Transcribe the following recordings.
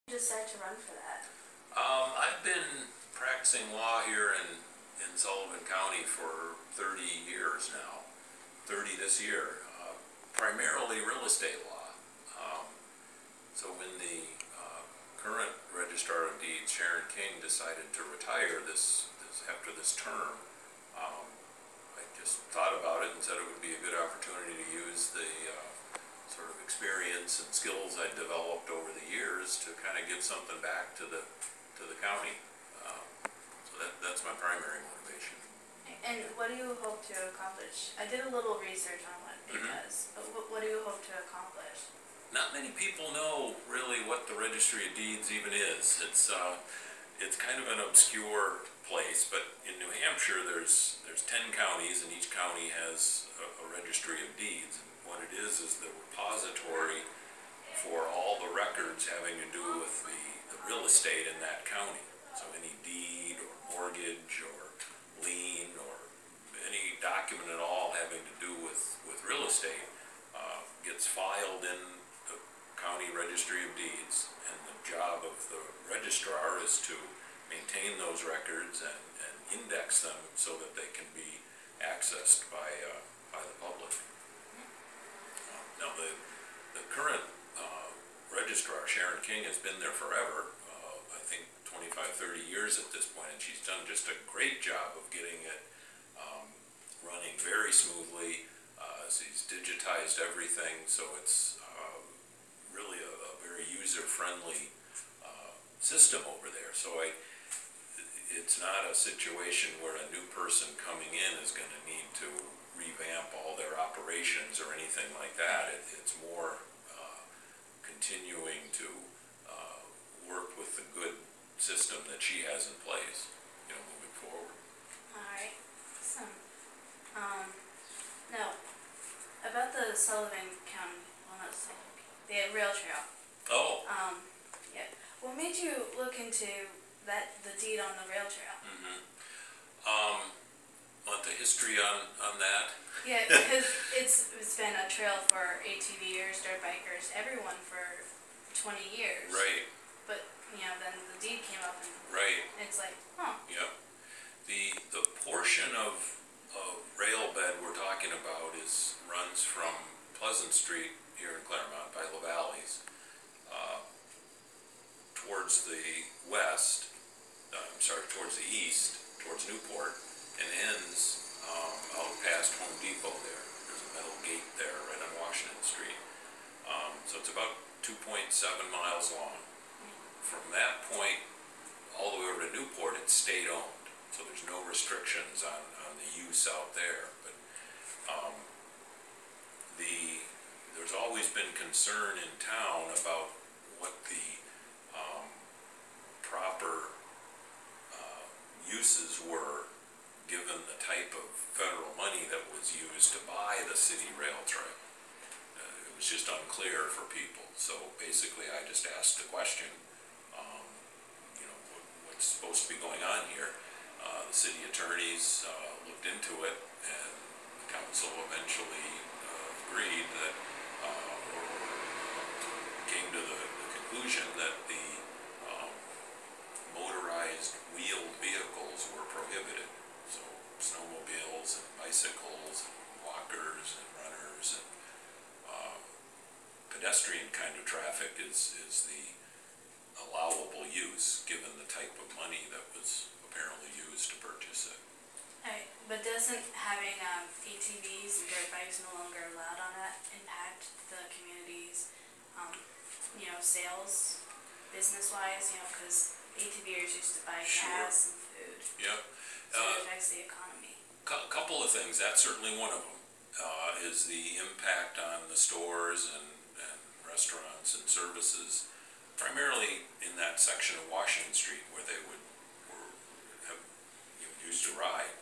Decide to run for that? I've been practicing law here in Sullivan County for 30 years now, 30 this year, primarily real estate law. So when the current Registrar of Deeds, Sharon King, decided to retire after this term, I just thought about it and said it would be a good opportunity to use the sort of experience and skills I developed over the years to kind of give something back to the county. So that's my primary motivation. And what do you hope to accomplish? I did a little research on what it does, but what do you hope to accomplish? Not many people know really what the Registry of Deeds even is. It's kind of an obscure place, but in New Hampshire there's 10 counties, and each county has a Registry of Deeds. And what it is the repository for all the records having to do with the real estate in that county. So any deed or mortgage or lien or any document at all having to do with real estate gets filed in the county Registry of Deeds, and the job of the registrar is to maintain those records and index them so that they can be accessed by the public. Now the current registrar, Sharon King, has been there forever, I think 25-30 years at this point, and she's done just a great job of getting it running very smoothly. She's digitized everything, so it's really a very user-friendly system over there. So it's not a situation where a new person coming in is going to need to revamp all their operations or anything like that. It's more continuing to work with the good system that she has in place, moving forward. Alright, awesome. Now, about the Sullivan County, well, not Sullivan County, the rail trail. Oh. Yeah. What made you look into the deed on the rail trail? Want the history on that? Yeah, because it's been a trail for ATVers, dirt bikers, everyone for 20 years. Right. But then the deed came up and it's like, huh. Yep. The portion of rail bed we're talking about runs from Pleasant Street here in Claremont by La Valleys towards the west, towards the east, towards Newport, and ends out past Home Depot there. There's a metal gate there right on Washington Street. So it's about 2.7 miles long. From that point all the way over to Newport, it's state-owned, so there's no restrictions on the use out there. But there's always been concern in town about what the proper uses were, given the type of federal money that was used to buy the city rail trail. It was just unclear for people. So basically I just asked the question, what's supposed to be going on here? The city attorneys looked into it, and the council eventually agreed that, or came to the conclusion that the motorized wheeled vehicles were prohibited. So snowmobiles and bicycles and walkers and runners and pedestrian kind of traffic is the allowable use, given the type of money that was apparently used to purchase it. Alright, but doesn't having ATVs and dirt bikes no longer allowed on that impact the community's, sales, business-wise, because ATVers used to buy gas and food. Yep. So it affects the economy. Couple of things. That's certainly one of them, is the impact on the stores and restaurants and services, primarily in that section of Washington Street where they have used to ride.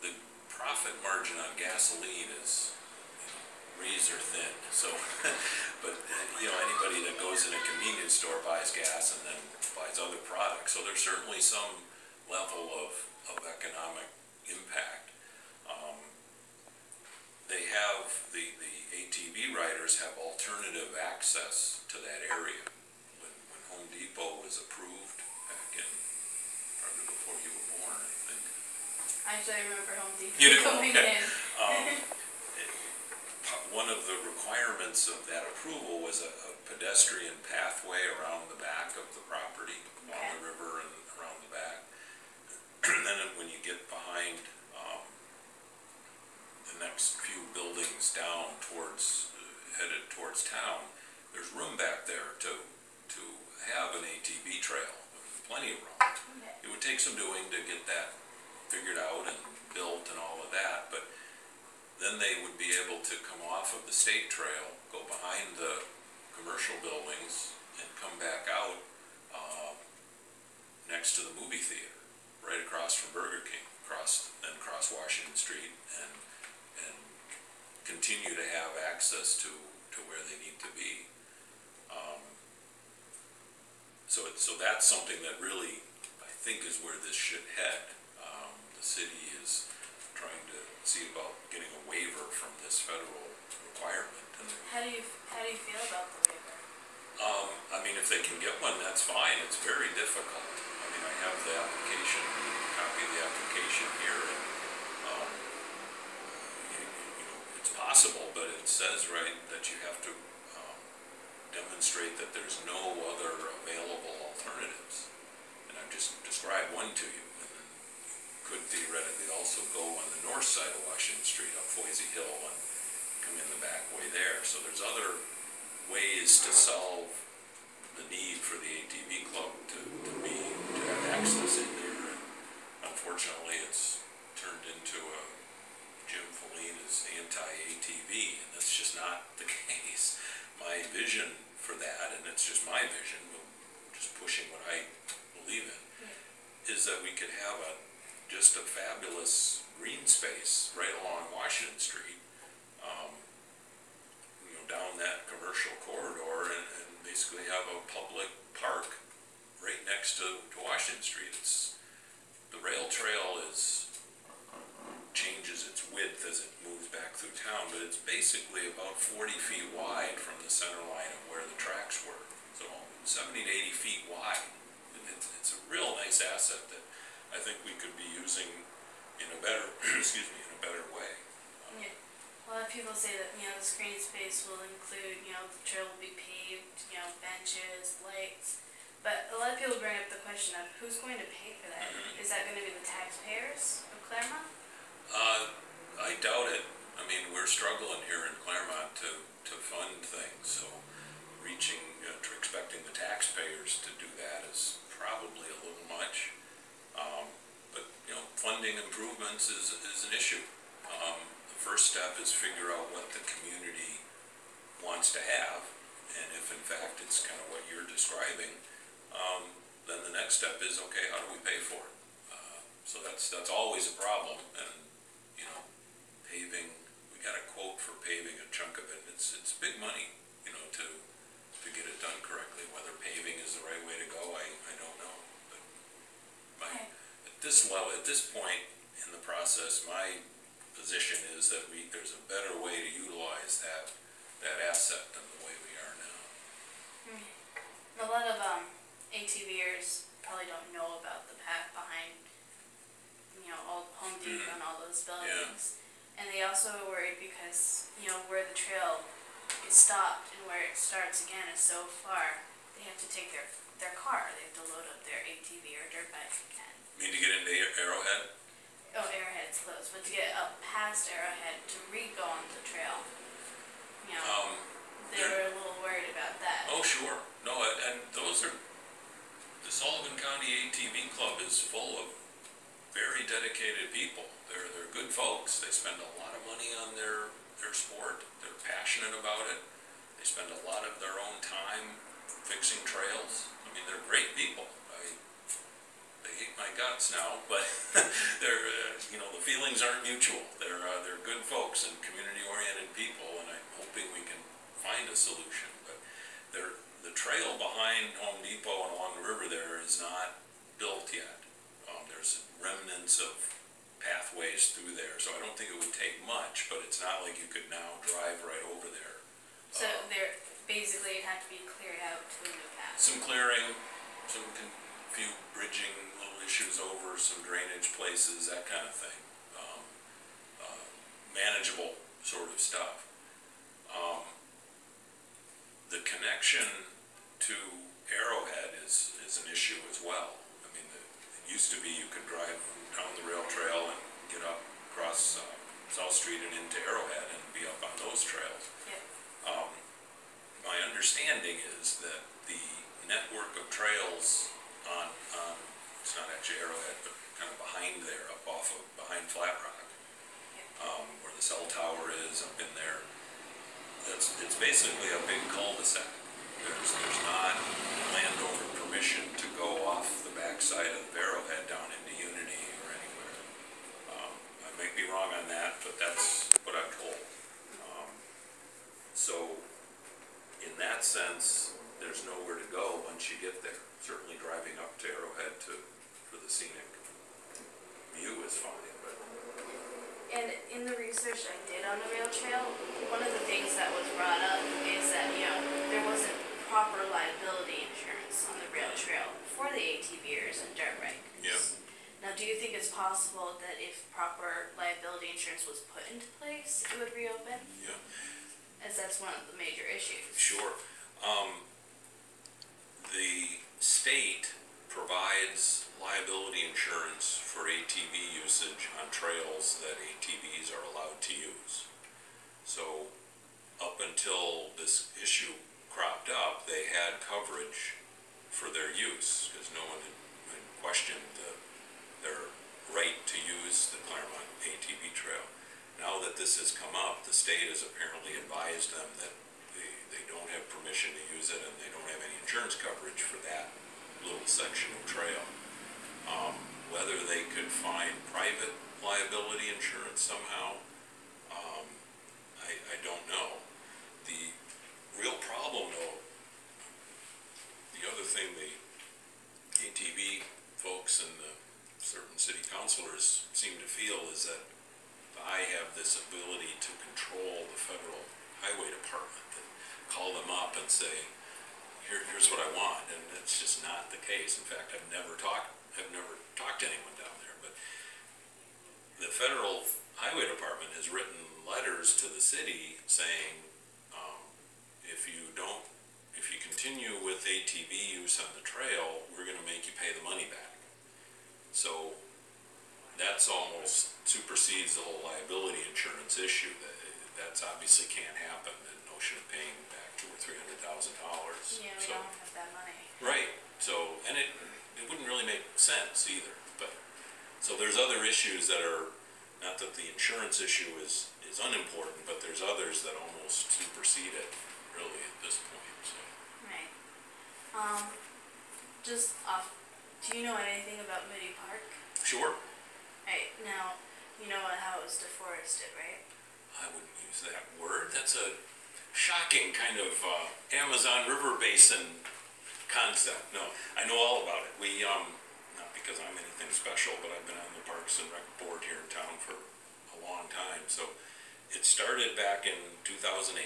The profit margin on gasoline is razor thin. So, but anybody that goes in a convenience store buys gas and then buys other products. So there's certainly some level of economic impact. They have the ATV ATV riders have alternative access to that area. When Home Depot was approved back in, probably before you were born, I think. Actually, I remember Home Depot You do? coming Okay. in. One of the requirements of that approval was a pedestrian pathway around the back of the property, along the river and around the back. And then when you get behind the next few buildings down towards, headed towards town, there's room back there to have an ATV trail. There's plenty of room. Okay. It would take some doing to get that figured out and built and all of that, but then they would be able to come off of the state trail, go behind the commercial buildings, and come back out next to the movie theater, right across from Burger King, cross Washington Street, and continue to have access to where they need to be. So that's something that really, I think, is where this should head. The city is trying to see about getting a waiver from this federal requirement. And How do you feel about the waiver? I mean, if they can get one, that's fine. It's very difficult. I mean, I have the application, copy of the application here, and it's possible, but it says, right, that you have to demonstrate that there's no other available alternatives. And I've just described one to you. And then you could theoretically also go on the north side of Washington Street up Boise Hill and come in the back way there. So there's other ways to solve the need for the ATV club to have access in there. And unfortunately, it's turned into a Jim Feleen is anti-ATV, and that's just not the case. My vision for that, and it's just my vision, just pushing what I believe in, is that we could have just a fabulous green space right along Washington Street, down that commercial corridor, and basically have a public park right next to Washington Street. The rail trail changes its width as it moves back through town, but it's basically about 40 feet wide from the center line of where the tracks were. So 70 to 80 feet wide. It's a real nice asset that I think we could be using in a better, in a better way. Yeah. A lot of people say that, the green space will include, the trail will be paved, benches, lights. But a lot of people bring up the question of who's going to pay for that? Mm-hmm. Is that going to be the taxpayers of Claremont? I doubt it. I mean, we're struggling here in Claremont to fund things, so expecting the taxpayers to do that is probably a little much. But funding improvements is an issue. The first step is figure out what the community wants to have, and if in fact it's kind of what you're describing, then the next step is, okay, how do we pay for it? So that's always a problem, and paving, we got a quote for paving, a chunk of it. It's big money, to get it done correctly. Whether paving is the right way to go, I don't know. But at this level, at this point in the process, my position is that there's a better way to utilize that asset than the way we are now. A lot of ATVers probably don't know about the path behind, old Home Depot and all those buildings. Yeah. And they also are worried because, where the trail is stopped and where it starts again is so far, they have to take their car. They have to load up their ATV or dirt bike again. You mean to get into Arrowhead? Oh, Arrowhead's closed, but to get up past Arrowhead to re-go on the trail, they were a little worried about that. Oh, sure. No, and the Sullivan County ATV Club is full of very dedicated people. They're good folks. They spend a lot of money on their sport. They're passionate about it. They spend a lot of their own time fixing trails. I mean, they're great people. They hate my guts now, but the feelings aren't mutual. They're good folks and community-oriented people, and I'm hoping we can find a solution. But the trail behind Home Depot and along the river there is not built yet. There's remnants of pathways through there, so I don't think it would take much, but it's not like you could now drive right over there Some clearing, few bridging little issues over, some drainage places, that kind of thing. Manageable sort of stuff. The connection to Arrowhead is an issue as well. I mean, it used to be you could drive down the rail trail and get up across South Street and into Arrowhead and be up on those trails. Yep. My understanding is that the network of trails on it's not actually Arrowhead, but kind of behind there, up off of behind Flat Rock, where the cell tower is up in there. It's basically a big cul-de-sac. There's not landowner permission to go off the backside of Arrowhead down into Unity or anywhere. I may be wrong on that, but that's what I'm told. So in that sense, there's nowhere to go once you get there. Certainly driving up to Arrowhead for the scenic view is fine, but. And in the research I did on the rail trail, one of the things that was brought up is that, there wasn't proper liability insurance on the rail trail for the ATVers and dirt bikers. Yeah. Now, do you think it's possible that if proper liability insurance was put into place, it would reopen? Yeah. As that's one of the major issues. Sure. The state provides liability insurance for ATV usage on trails that ATVs are allowed to use. So up until this issue cropped up, they had coverage for their use because no one had questioned their right to use the Claremont ATV trail. Now that this has come up, the state has apparently advised them that they don't have permission to use it and they don't have any insurance coverage for that little section of trail. Whether they could find private liability insurance somehow, I don't know. The real problem though, the other thing the ATV folks and the certain city councilors seem to feel is that I have this ability to control the federal highway department and call them up and say, here's what I want, and it's just not the case. In fact, I've never talked to anyone down there, but the federal highway department has written letters to the city saying, if you continue with ATV use on the trail, we're going to make you pay the money back. So that's almost supersedes the whole liability insurance issue. That's obviously can't happen. The notion of paying back $200,000 or $300,000. Yeah, we don't have that money. Right. So, and it wouldn't really make sense either. But so there's other issues that are, not that the insurance issue is unimportant, but there's others that almost supersede it really at this point. So. Right. Just off. Do you know anything about Moody Park? Sure. Right, now, you know how it was deforested, right? I wouldn't use that word. That's a shocking kind of Amazon River Basin concept. No, I know all about it. We, not because I'm anything special, but I've been on the Parks and Rec Board here in town for a long time. So it started back in 2008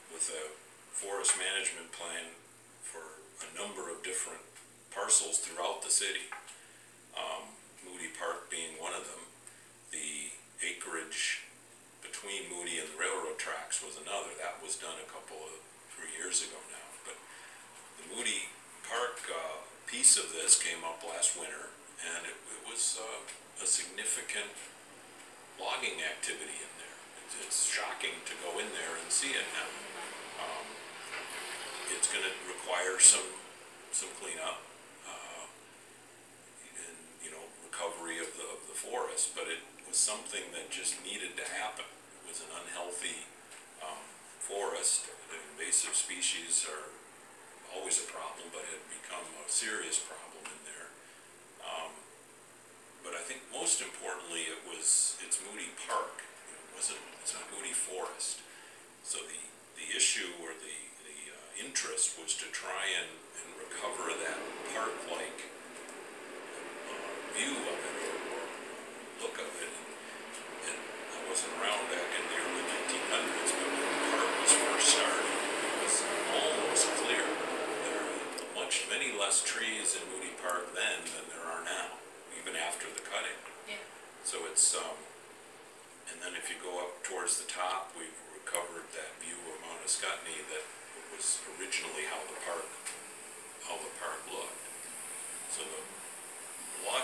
with a forest management plan for a number of different parcels throughout the city. Moody Park being one of them. The acreage between Moody and the railroad tracks was another. That was done 3 years ago now. But the Moody Park piece of this came up last winter, and it was a significant logging activity in there. It's shocking to go in there and see it now. It's going to require some cleanup. Recovery of the forest, but it was something that just needed to happen. It was an unhealthy forest. The invasive species are always a problem, but had become a serious problem in there. But I think most importantly, it's Moody Park. It's not Moody Forest. So the issue or the interest was to try and recover that park-like view of it or look of it. And I wasn't around back in the early 1900s, but when the park was first started, it was almost clear there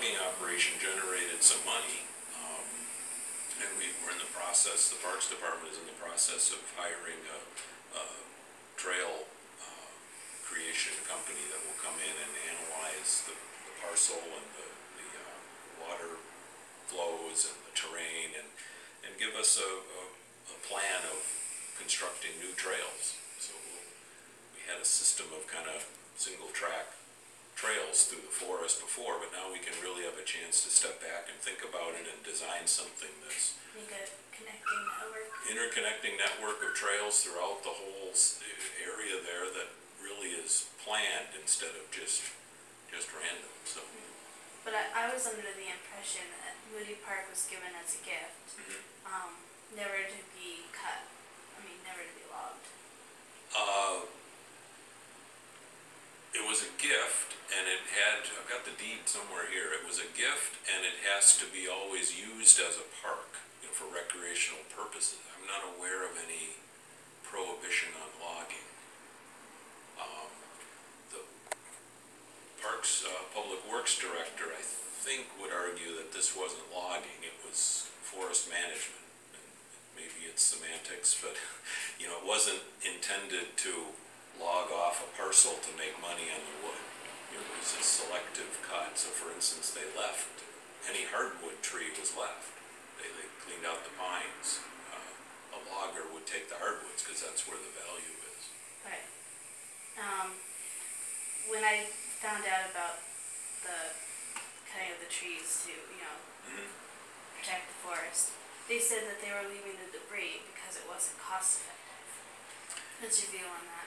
logging operation generated some money, and we're in the process, the Parks Department is in the process of hiring a trail creation company that will come in and analyze the parcel and the water flows and the terrain, and give us a plan of constructing new trails. So we had a system of kind of single track trails through the forest before, but now we can really have a chance to step back and think about it and design something that's make a connecting network. Interconnecting network of trails throughout the whole area there that really is planned instead of just random. So. But I was under the impression that Moody Park was given as a gift, never to be cut. I mean, never to be logged. It was a gift, and it had, I've got the deed somewhere here, it was a gift, and it has to be always used as a park, you know, for recreational purposes. I'm not aware of any prohibition on logging. The Parks Public Works Director, I think, would argue that this wasn't logging, it was forest management. And maybe it's semantics, but, you know, it wasn't intended to log off a parcel to make money on the wood. It was a selective cut. So for instance, they left, any hardwood tree was left. They cleaned out the pines. A logger would take the hardwoods because that's where the value is. Right. When I found out about the cutting of the trees to, you know, protect the forest, they said that they were leaving the debris because it wasn't cost effective. What's your view on that?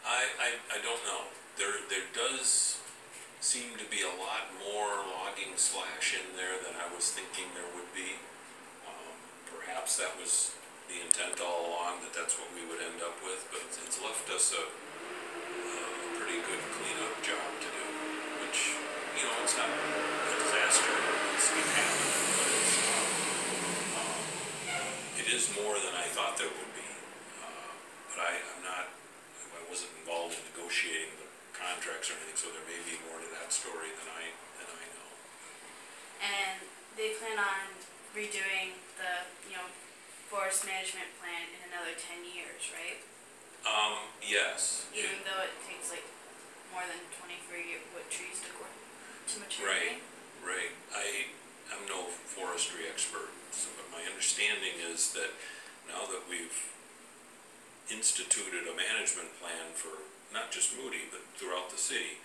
I don't know. There does seem to be a lot more logging slash in there than I was thinking there would be. Perhaps that was the intent all along, that that's what we would end up with, but it's left us a pretty good cleanup job to do, which, you know, it's not a disaster, it's going to happen, but it is more than I thought there would be. But I wasn't involved in negotiating the contracts or anything, so there may be more to that story than I know. And they plan on redoing the, you know, forest management plan in another 10 years, right? Yes. Even though it takes like more than 24 years with trees to grow to maturity. Right. I'm no forestry expert, but my understanding is that now that we've instituted a management plan for not just Moody, but throughout the city,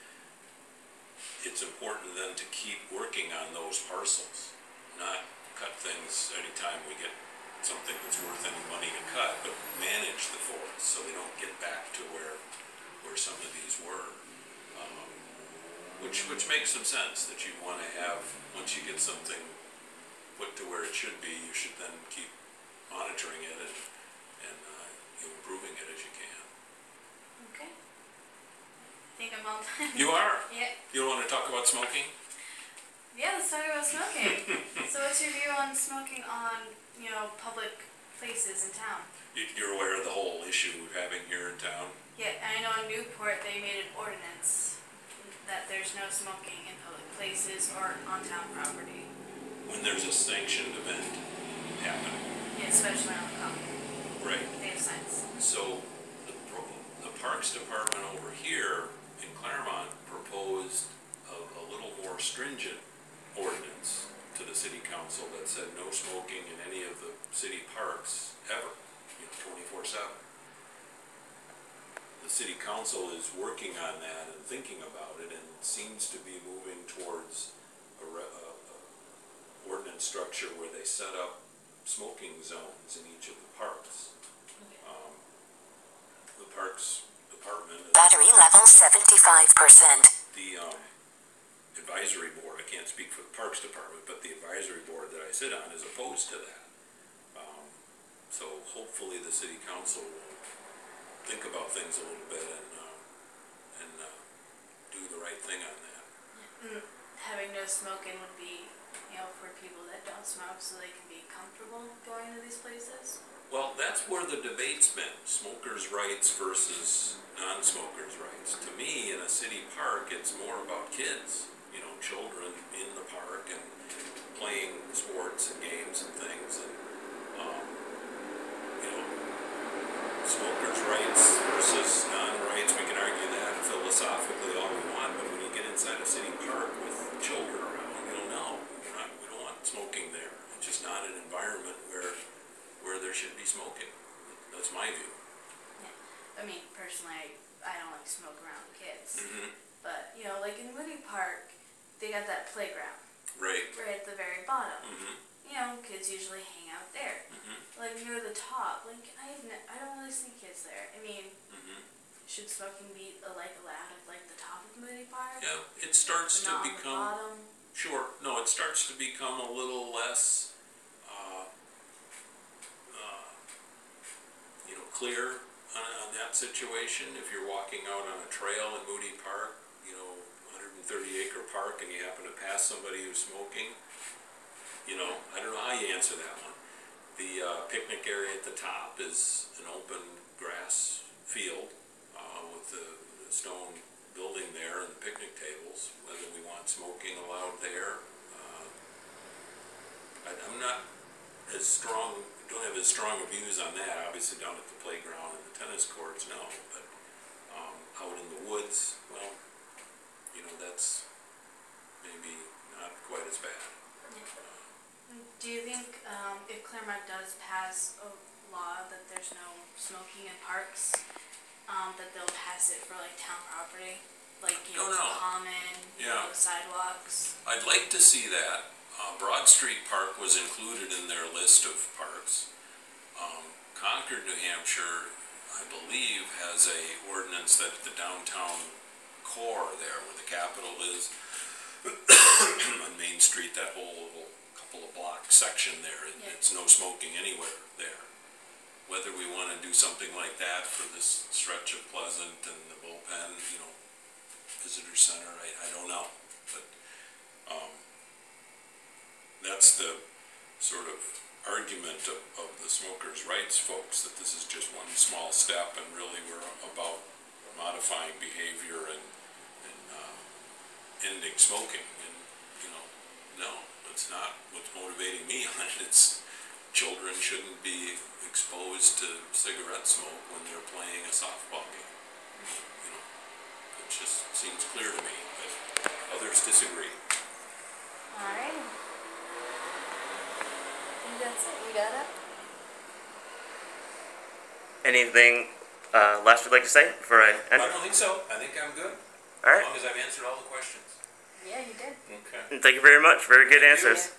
it's important then to keep working on those parcels, not cut things anytime we get something that's worth any money to cut, but manage the forest so they don't get back to where some of these were. Which makes some sense, that you want to have, once you get something put to where it should be, you should then keep monitoring it and improving it as you can. Okay. I think I'm all done. You are? Yeah. You don't want to talk about smoking? Yeah, let's talk about smoking. So what's your view on smoking on, you know, public places in town? You're aware of the whole issue we're having here in town? Yeah, I know in Newport they made an ordinance that there's no smoking in public places or on town property. When there's a sanctioned event happening. Yeah, especially on the common. Right. They have signs. So the Parks Department over here in Claremont proposed a little more stringent ordinance to the city council that said no smoking in any of the city parks ever, you know, 24/7. The city council is working on that and thinking about it, and seems to be moving towards a ordinance structure where they set up smoking zones in each of the parks. The Parks Department, battery level 75%. The advisory board, I can't speak for the Parks Department, but the advisory board that I sit on is opposed to that. So hopefully the city council will think about things a little bit and do the right thing on that. Having no smoking would be, you know, for people that don't smoke, so they can be comfortable going to these places. Well, that's where the debate's been, smokers' rights versus non-smokers' rights. To me, in a city park, it's more about kids. You know, children in the park and playing sports and games and things, and you know, smokers' rights versus non-rights, we can argue that philosophically all we want, but when you get inside a city park with children around, no, we don't want smoking there. It's just not an environment where there should be smoking. That's my view. Yeah. I mean, personally, I don't like smoke around kids. Mm-hmm. But, you know, like in Moody Park, they got that playground. Right. Right at the very bottom. Mm-hmm. You know, kids usually hang out there. Mm-hmm. Like near the top, like I don't really see kids there. I mean, should smoking be allowed at like the top of Moody Park? Yeah, it starts to not become. On the bottom? Sure. No, it starts to become a little less, clear on that situation. If you're walking out on a trail in Moody Park, 130-acre park, and you happen to pass somebody who's smoking, I don't know how you answer that one. The picnic area at the top is an open grass field with the stone building there and the picnic tables. Whether we want smoking allowed there, I'm not as strong, don't have as strong of views on that. Obviously down at the playground and the tennis courts, no, but out in the woods, well, that's maybe not quite as bad. Do you think if Claremont does pass a law that there's no smoking in parks, that they'll pass it for like town property, like common, sidewalks? I'd like to see that. Broad Street Park was included in their list of parks. Concord, New Hampshire, I believe, has a ordinance that the downtown core there, where the Capitol is, on Main Street, that whole little couple of block section there, it's no smoking anywhere there. Whether we want to do something like that for this stretch of Pleasant and the Bullpen, visitor center, I don't know. But that's the sort of argument of the smokers' rights folks, that this is just one small step and really we're about modifying behavior and ending smoking. And no, it's not what's motivating me on it. It's children shouldn't be exposed to cigarette smoke when they're playing a softball game. It just seems clear to me, but others disagree. All right. That's it. You got it? Anything last you'd like to say before I end? I don't think so. I think I'm good. All right. As long as I've answered all the questions. Yeah, you did. Okay. Thank you very much. Very good answers.